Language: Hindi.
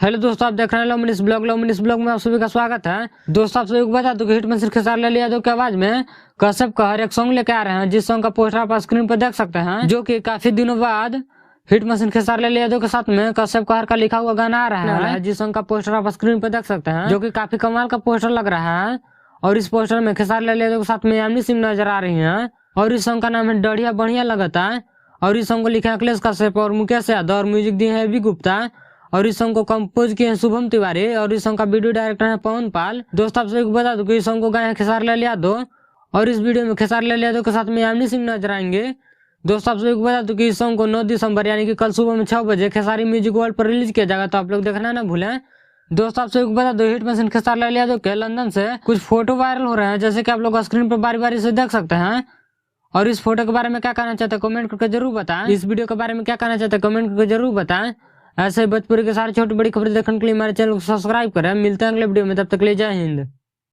हेलो दोस्तों, आप देख रहे हैं लोमनिस ब्लॉग में आप सभी का स्वागत है। दोस्तों, आप सभी को बता दूं कि हिट मशीन खेसारी लाल यादव की आवाज में कश्यप का हर एक सॉन्ग लेके आ रहे हैं, जिस सॉन्ग का पोस्टर आप स्क्रीन पर देख सकते हैं, जो कि काफी दिनों बाद हिट मशीन खेसारी लाल यादव के साथ में कश्यप कहर का लिखा हुआ गाना आ रहा है, जिस सॉन्ग का पोस्टर आप स्क्रीन पर देख सकते हैं, जो कि काफी कमाल का पोस्टर लग रहा है। और इस पोस्टर में खेसारी लाल यादव के साथ में यामिनी सिंह नजर आ रही है। और इस सॉन्ग का नाम है डढ़िया बढ़िया लगता है। और इस सॉन्ग को लिखा है अखिलेश कश्यप और मुकेश यादव, और म्यूजिक दिए है बी गुप्ता। और इस सॉन्ग को कंपोज किए हैं शुभम तिवारी, और इस सॉन्ग का वीडियो डायरेक्टर है पवन पाल। दोस्तों, आप सभी को बता दूं कि इस सॉन्ग को गाए हैं खेसारी लाल यादव, और इस वीडियो में खेसारी लाल यादव के साथ में यामिनी सिंह नजर आएंगे। दोस्तों, आप सभी को बता दूं कि इस सॉन्ग को 9 दिसंबर यानी कि कल सुबह में 6 बजे खेसारी म्यूजिक वर्ल्ड पर रिलीज किया जाएगा, तो आप लोग देखना ना भूलें। दोस्तों, आप सभी को बता दो हिट मशीन खेसारी लाल यादव के लंदन से कुछ फोटो वायरल हो रहे हैं, जैसे कि आप लोग स्क्रीन पर बारी बारी से देख सकते हैं। और इस फोटो के बारे में क्या कहना चाहते हैं कमेंट करके जरूर बताएं। इस वीडियो के बारे में क्या कहना चाहते हैं कमेंट करके जरूर बताएं। ऐसे भोजपुरी के सारे छोटी बड़ी खबरें देखने के लिए हमारे चैनल को सब्सक्राइब करें। मिलते हैं अगले वीडियो में, तब तक के लिए जय हिंद।